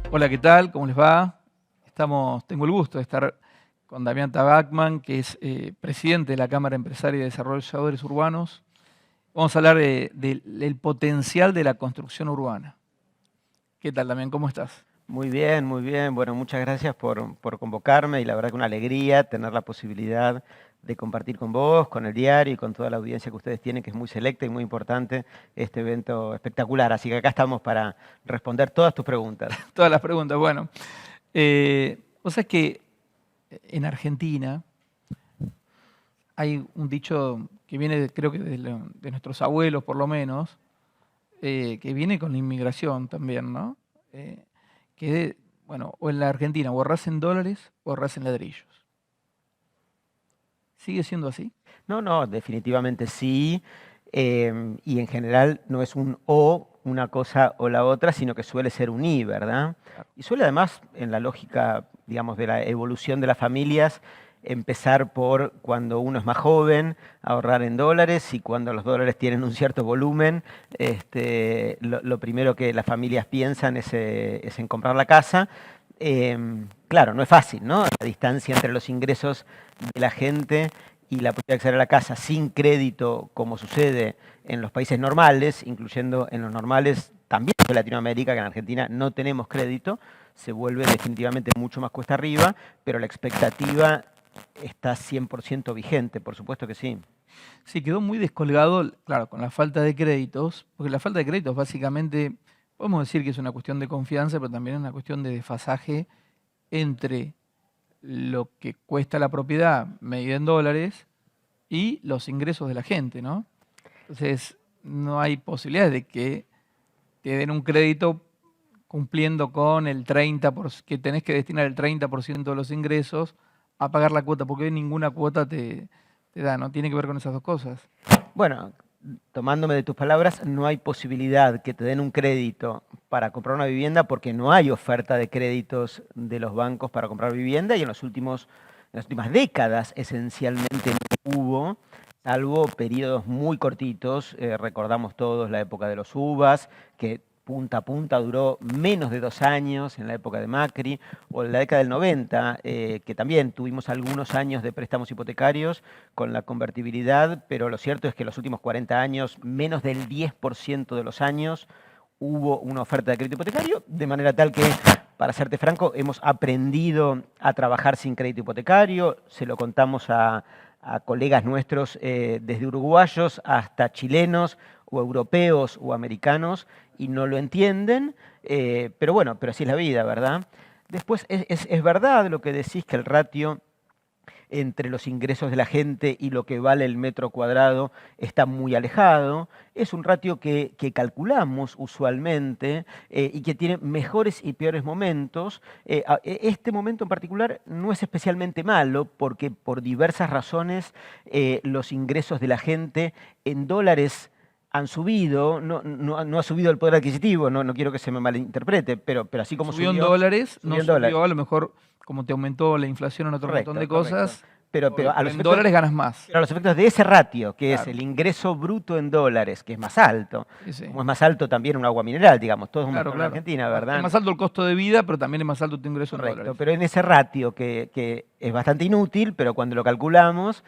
Hola, ¿qué tal? ¿Cómo les va? Tengo el gusto de estar con Damián Tabacman, que es presidente de la Cámara Empresaria de Desarrolladores Urbanos. Vamos a hablar del potencial de la construcción urbana. ¿Qué tal, Damián? ¿Cómo estás? Muy bien, muy bien. Bueno, muchas gracias por convocarme y la verdad que una alegría tener la posibilidad de compartir con vos, con el diario y con toda la audiencia que ustedes tienen, que es muy selecta y muy importante, este evento espectacular. Así que acá estamos para responder todas tus preguntas. Todas las preguntas. Bueno, vos sabés que en Argentina hay un dicho que viene, creo que de nuestros abuelos por lo menos, que viene con la inmigración también, ¿no? Eh, bueno, o en la Argentina, o ahorrás en dólares o ahorrás en ladrillos. ¿Sigue siendo así? No, no, definitivamente sí. Y en general no es un o, una cosa o la otra, sino que suele ser un y, ¿verdad? Claro. Y suele además, en la lógica, digamos, de la evolución de las familias, empezar por cuando uno es más joven, ahorrar en dólares y cuando los dólares tienen un cierto volumen, lo primero que las familias piensan es en comprar la casa. Claro, no es fácil, ¿no? La distancia entre los ingresos de la gente y la posibilidad de acceder a la casa sin crédito, como sucede en los países normales, incluyendo en los normales también de Latinoamérica, que en Argentina no tenemos crédito, se vuelve definitivamente mucho más cuesta arriba, pero la expectativa está 100% vigente, por supuesto que sí. Sí, quedó muy descolgado, claro, con la falta de créditos, porque la falta de créditos básicamente, podemos decir que es una cuestión de confianza, pero también es una cuestión de desfasaje entre lo que cuesta la propiedad medida en dólares y los ingresos de la gente, ¿no? Entonces, no hay posibilidades de que te den un crédito cumpliendo con el 30%, que tenés que destinar el 30% de los ingresos a pagar la cuota, porque hoy ninguna cuota te da, ¿no? Tiene que ver con esas dos cosas. Bueno, tomándome de tus palabras, no hay posibilidad que te den un crédito para comprar una vivienda porque no hay oferta de créditos de los bancos para comprar vivienda y en las últimas décadas esencialmente no hubo, salvo periodos muy cortitos. Recordamos todos la época de los UVAs, que punta a punta duró menos de 2 años en la época de Macri, o en la década del 90, que también tuvimos algunos años de préstamos hipotecarios con la convertibilidad, pero lo cierto es que los últimos 40 años, menos del 10% de los años, hubo una oferta de crédito hipotecario, de manera tal que, para serte franco, hemos aprendido a trabajar sin crédito hipotecario, se lo contamos a colegas nuestros, desde uruguayos hasta chilenos o europeos o americanos, y no lo entienden, pero bueno, pero así es la vida, ¿verdad? Después, es verdad lo que decís, que el ratio entre los ingresos de la gente y lo que vale el metro cuadrado está muy alejado. Es un ratio que calculamos usualmente, y que tiene mejores y peores momentos. Este momento en particular no es especialmente malo porque por diversas razones los ingresos de la gente en dólares han subido, no ha subido el poder adquisitivo, no quiero que se me malinterprete, pero así como Subió en subió, dólares, subió no en dólares. subió a lo mejor como te aumentó la inflación en otro montón de Correcto, correcto. cosas, Pero obvio, a pero los en efectos, dólares ganas más. pero a los efectos de ese ratio, que es Claro, el ingreso bruto en dólares, que es más alto, sí, sí. como es más alto también un agua mineral, digamos, todos es más Claro, caro en claro. Argentina, Es ¿verdad? más alto el costo de vida, pero también es más alto tu ingreso en Correcto, dólares. pero en ese ratio que es bastante inútil, pero cuando lo calculamos,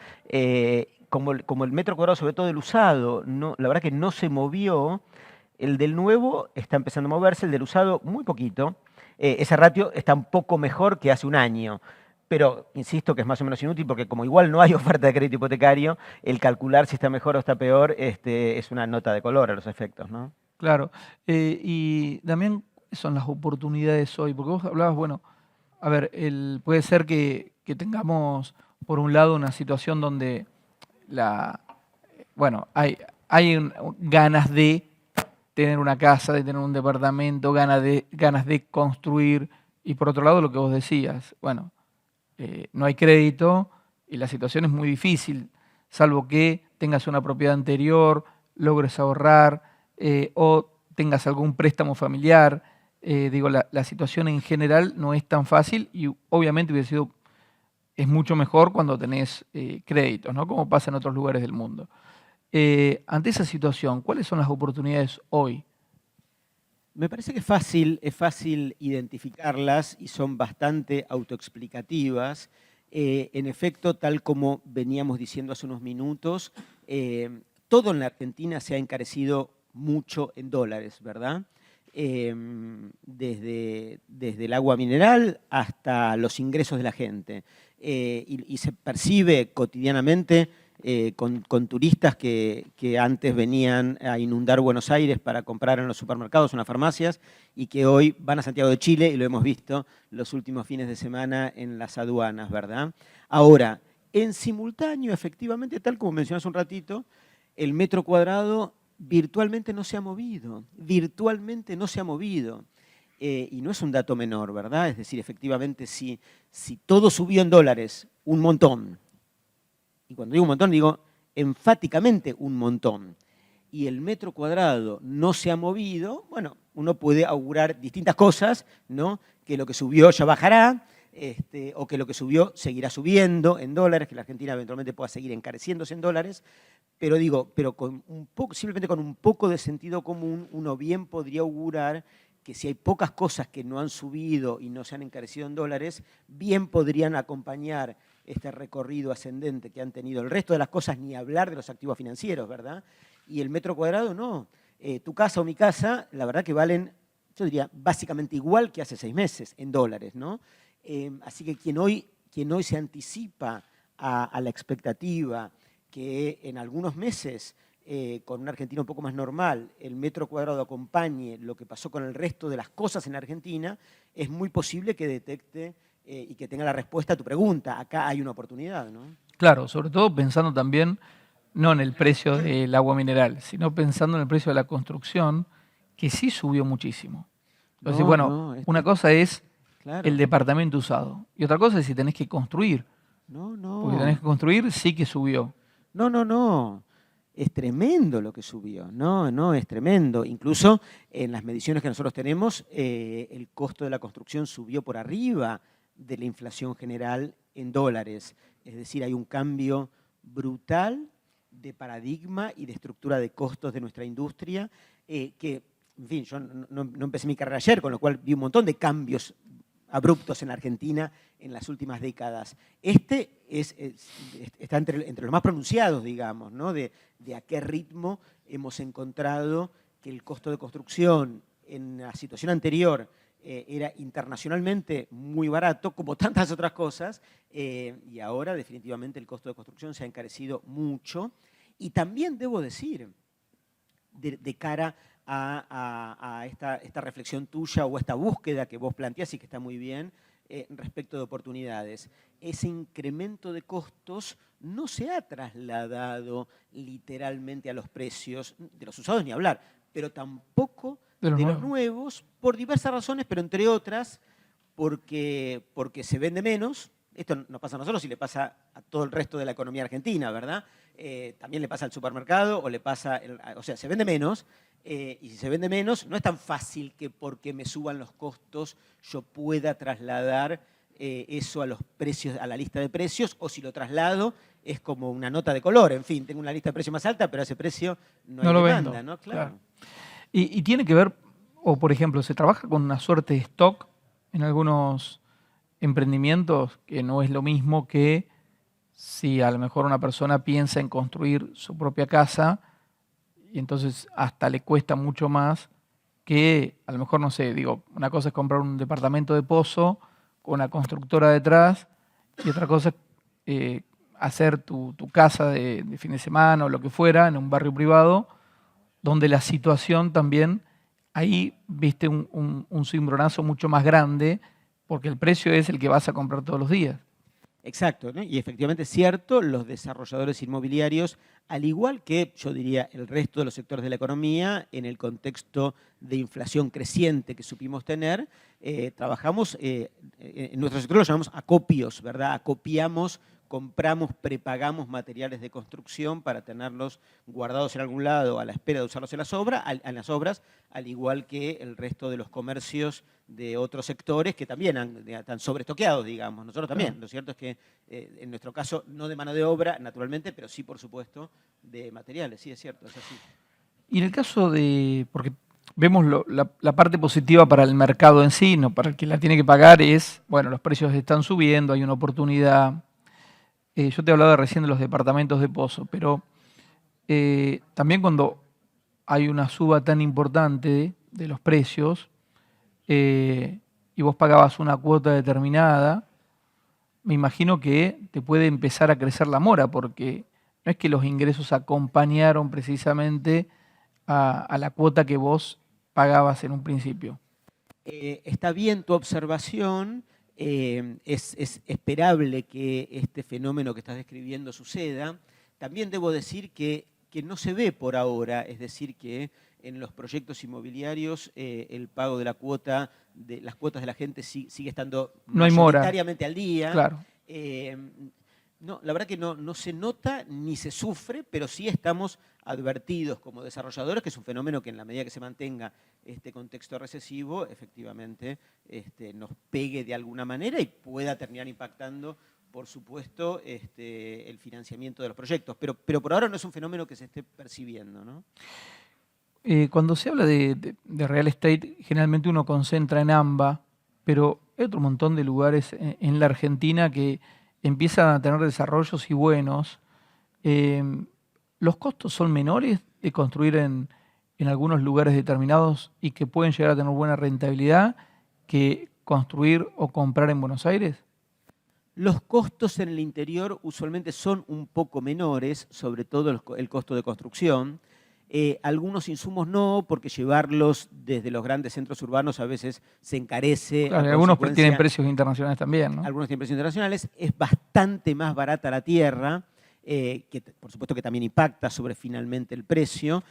como el metro cuadrado, sobre todo el usado, no, la verdad que no se movió, el del nuevo está empezando a moverse, el del usado muy poquito. Ese ratio está un poco mejor que hace un año, pero insisto que es más o menos inútil porque como igual no hay oferta de crédito hipotecario, el calcular si está mejor o está peor, es una nota de color a los efectos, ¿no? Claro. Y también, ¿cuáles son las oportunidades hoy? Porque vos hablabas, bueno, a ver, puede ser que tengamos, por un lado, una situación donde la, bueno, hay ganas de tener una casa, de tener un departamento, ganas de construir, y por otro lado, lo que vos decías, bueno, no hay crédito y la situación es muy difícil, salvo que tengas una propiedad anterior, logres ahorrar o tengas algún préstamo familiar. Digo, la situación en general no es tan fácil y obviamente es mucho mejor cuando tenés créditos, ¿no? Como pasa en otros lugares del mundo. Ante esa situación, ¿cuáles son las oportunidades hoy? Me parece que es fácil identificarlas y son bastante autoexplicativas. En efecto, tal como veníamos diciendo hace unos minutos, todo en la Argentina se ha encarecido mucho en dólares, ¿verdad? Desde el agua mineral hasta los ingresos de la gente. Y se percibe cotidianamente con turistas que antes venían a inundar Buenos Aires para comprar en los supermercados o en las farmacias y que hoy van a Santiago de Chile, y lo hemos visto los últimos fines de semana en las aduanas, ¿verdad? Ahora, en simultáneo, efectivamente, tal como mencionas un ratito, el metro cuadrado virtualmente no se ha movido, virtualmente no se ha movido. Y no es un dato menor, ¿verdad? Es decir, efectivamente, si todo subió en dólares un montón, y cuando digo un montón, digo enfáticamente un montón, y el metro cuadrado no se ha movido, bueno, uno puede augurar distintas cosas, ¿no? Que lo que subió ya bajará, o que lo que subió seguirá subiendo en dólares, que la Argentina eventualmente pueda seguir encareciéndose en dólares, pero digo, pero con un poco, simplemente con un poco de sentido común, uno bien podría augurar que si hay pocas cosas que no han subido y no se han encarecido en dólares, bien podrían acompañar este recorrido ascendente que han tenido el resto de las cosas, ni hablar de los activos financieros, ¿verdad? Y el metro cuadrado no. Tu casa o mi casa, la verdad que valen, yo diría, básicamente igual que hace 6 meses en dólares, ¿no? Así que quien hoy se anticipa a la expectativa que en algunos meses, con una Argentina un poco más normal, el metro cuadrado acompañe lo que pasó con el resto de las cosas en la Argentina, es muy posible que detecte y que tenga la respuesta a tu pregunta. Acá hay una oportunidad, ¿no? Claro, sobre todo pensando también no en el precio del agua mineral, sino pensando en el precio de la construcción, que sí subió muchísimo. Entonces, No, bueno, no, una cosa es el claro. departamento usado y otra cosa es si tenés que construir, No, porque si tenés no. que construir sí que subió. No, no, no. Es tremendo lo que subió. No, no, es tremendo. Incluso en las mediciones que nosotros tenemos, el costo de la construcción subió por arriba de la inflación general en dólares. Es decir, hay un cambio brutal de paradigma y de estructura de costos de nuestra industria que, en fin, yo no empecé mi carrera ayer, con lo cual vi un montón de cambios abruptos en la Argentina en las últimas décadas. Está entre los más pronunciados, digamos, ¿no? De a qué ritmo hemos encontrado que el costo de construcción en la situación anterior era internacionalmente muy barato, como tantas otras cosas, y ahora definitivamente el costo de construcción se ha encarecido mucho. Y también debo decir, de cara a esta reflexión tuya o esta búsqueda que vos planteás y que está muy bien respecto de oportunidades. Ese incremento de costos no se ha trasladado literalmente a los precios de los usados ni hablar, pero tampoco De los de los nuevos. nuevos por diversas razones, pero entre otras porque se vende menos. Esto nos pasa a nosotros y le pasa a todo el resto de la economía argentina, ¿verdad? También le pasa al supermercado o le pasa, o sea, se vende menos y si se vende menos no es tan fácil que porque me suban los costos yo pueda trasladar eso a los precios, a la lista de precios, o si lo traslado es como una nota de color, en fin, tengo una lista de precios más alta, pero a ese precio no hay No lo demanda, vendo, ¿no? claro. Claro. Y tiene que ver, o por ejemplo, se trabaja con una suerte de stock en algunos emprendimientos que no es lo mismo que si a lo mejor una persona piensa en construir su propia casa y entonces hasta le cuesta mucho más que a lo mejor, no sé, digo, una cosa es comprar un departamento de pozo con una constructora detrás y otra cosa es hacer tu casa de fin de semana o lo que fuera en un barrio privado donde la situación también, ahí viste un cimbronazo mucho más grande porque el precio es el que vas a comprar todos los días. Exacto, ¿no? Y efectivamente es cierto, los desarrolladores inmobiliarios, al igual que yo diría el resto de los sectores de la economía, en el contexto de inflación creciente que supimos tener, trabajamos, en nuestro sector lo llamamos acopios, ¿verdad? Acopiamos, compramos, prepagamos materiales de construcción para tenerlos guardados en algún lado a la espera de usarlos en las obras, al igual que el resto de los comercios de otros sectores que también están sobreestoqueados, digamos. Nosotros también. Claro. Lo cierto es que en nuestro caso, no de mano de obra, naturalmente, pero sí, por supuesto, de materiales. Sí, es cierto, es así. Y en el caso de, porque vemos la parte positiva para el mercado en sí, no para el que la tiene que pagar, es, bueno, los precios están subiendo, hay una oportunidad. Yo te hablaba recién de los departamentos de Pozo, pero también cuando hay una suba tan importante de los precios y vos pagabas una cuota determinada, me imagino que te puede empezar a crecer la mora, porque no es que los ingresos acompañaron precisamente a la cuota que vos pagabas en un principio. Está bien tu observación, es esperable que este fenómeno que estás describiendo suceda. También debo decir que no se ve por ahora, es decir, que en los proyectos inmobiliarios el pago de las cuotas de la gente sigue estando No hay mora, mayoritariamente al día. claro. Eh, no, la verdad que no se nota ni se sufre, pero sí estamos advertidos como desarrolladores, que es un fenómeno que en la medida que se mantenga este contexto recesivo, efectivamente nos pegue de alguna manera y pueda terminar impactando, por supuesto, el financiamiento de los proyectos. Pero por ahora no es un fenómeno que se esté percibiendo, ¿no? Cuando se habla de real estate, generalmente uno concentra en AMBA, pero hay otro montón de lugares en la Argentina que empiezan a tener desarrollos y buenos. ¿Los costos son menores de construir en algunos lugares determinados y que pueden llegar a tener buena rentabilidad que construir o comprar en Buenos Aires? Los costos en el interior usualmente son un poco menores, sobre todo el costo de construcción. Algunos insumos no, porque llevarlos desde los grandes centros urbanos a veces se encarece. Claro, y algunos tienen precios internacionales también, ¿no? Algunos tienen precios internacionales. Es bastante más barata la tierra, que por supuesto que también impacta sobre finalmente el precio,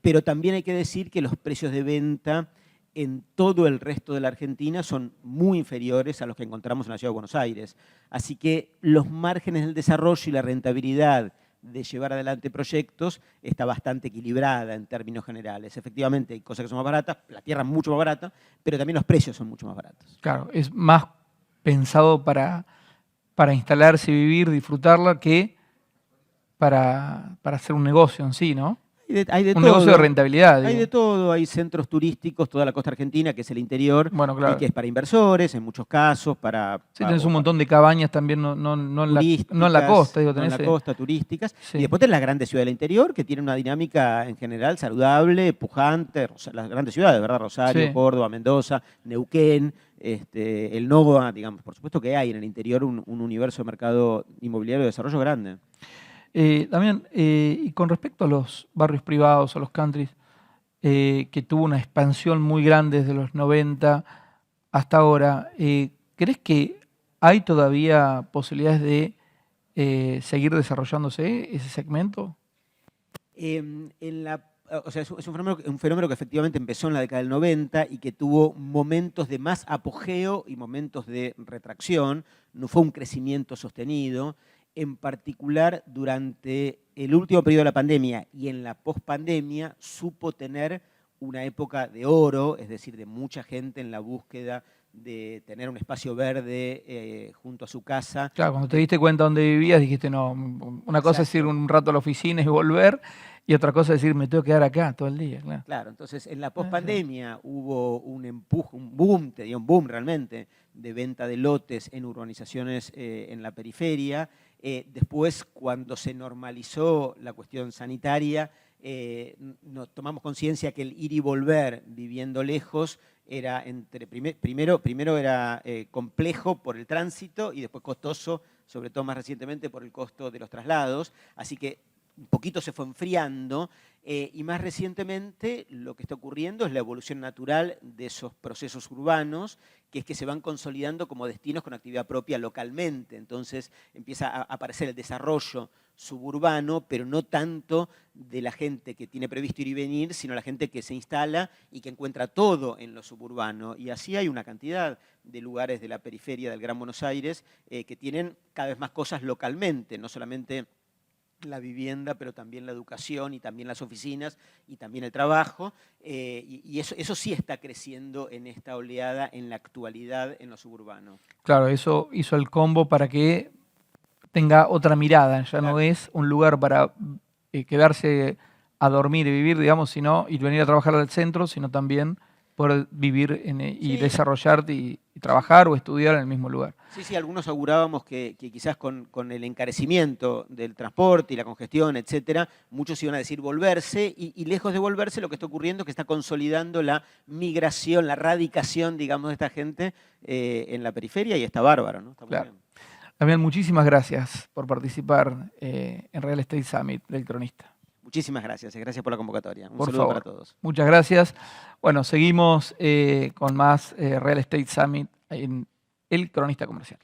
pero también hay que decir que los precios de venta en todo el resto de la Argentina son muy inferiores a los que encontramos en la Ciudad de Buenos Aires. Así que los márgenes del desarrollo y la rentabilidad de llevar adelante proyectos está bastante equilibrada en términos generales. Efectivamente, hay cosas que son más baratas, la tierra es mucho más barata, pero también los precios son mucho más baratos. Claro, es más pensado para instalarse, vivir, disfrutarla, que para hacer un negocio en sí, ¿no? Hay de Un todo. negocio de rentabilidad. Hay Digo. de todo, hay centros turísticos, toda la costa argentina, que es el interior, Bueno, claro. y que es para inversores, en muchos casos, Sí, tenés un montón de cabañas también, no en la costa. Digo, no en la costa, turísticas. Sí. Y después tenés las grandes ciudades del interior, que tienen una dinámica en general saludable, pujante, las grandes ciudades, ¿verdad? Rosario, Sí. Córdoba, Mendoza, Neuquén, el NOA, digamos. Por supuesto que hay en el interior un universo de mercado inmobiliario de desarrollo grande. También, y con respecto a los barrios privados, a los countries, que tuvo una expansión muy grande desde los 90 hasta ahora, ¿crees que hay todavía posibilidades de seguir desarrollándose ese segmento? O sea, es un fenómeno que efectivamente empezó en la década del 90 y que tuvo momentos de más apogeo y momentos de retracción. No fue un crecimiento sostenido. En particular, durante el último periodo de la pandemia y en la pospandemia, supo tener una época de oro, es decir, de mucha gente en la búsqueda de tener un espacio verde junto a su casa. Claro, cuando te diste cuenta dónde vivías, dijiste, no, una cosa es ir un rato a la oficina y volver, y otra cosa es decir, me tengo que quedar acá todo el día. Claro, claro, entonces en la pospandemia hubo un empuje, un boom, te digo, un boom realmente, de venta de lotes en urbanizaciones en la periferia. Después, cuando se normalizó la cuestión sanitaria, tomamos conciencia que el ir y volver viviendo lejos era primero era complejo por el tránsito y después costoso, sobre todo más recientemente por el costo de los traslados. Así que un poquito se fue enfriando y más recientemente lo que está ocurriendo es la evolución natural de esos procesos urbanos, que es que se van consolidando como destinos con actividad propia localmente. Entonces empieza a aparecer el desarrollo suburbano, pero no tanto de la gente que tiene previsto ir y venir, sino la gente que se instala y que encuentra todo en lo suburbano. Y así hay una cantidad de lugares de la periferia del Gran Buenos Aires que tienen cada vez más cosas localmente, no solamente la vivienda, pero también la educación y también las oficinas y también el trabajo. Y eso sí está creciendo en esta oleada en la actualidad en lo suburbano. Claro, eso hizo el combo para que tenga otra mirada, ya claro. No es un lugar para quedarse a dormir y vivir, digamos, sino y venir a trabajar al centro, sino también poder vivir y Sí. desarrollarte y trabajar o estudiar en el mismo lugar. Sí, algunos augurábamos que quizás con el encarecimiento del transporte y la congestión, etcétera, muchos iban a decir volverse, y lejos de volverse, lo que está ocurriendo es que está consolidando la migración, la radicación, digamos, de esta gente en la periferia, y está bárbaro, ¿no? Está muy Claro. bien. Damián, muchísimas gracias por participar en Real Estate Summit del Cronista. Muchísimas gracias, gracias por la convocatoria. Un Por saludo favor. para todos. Muchas gracias. Bueno, seguimos con más Real Estate Summit en El Cronista Comercial.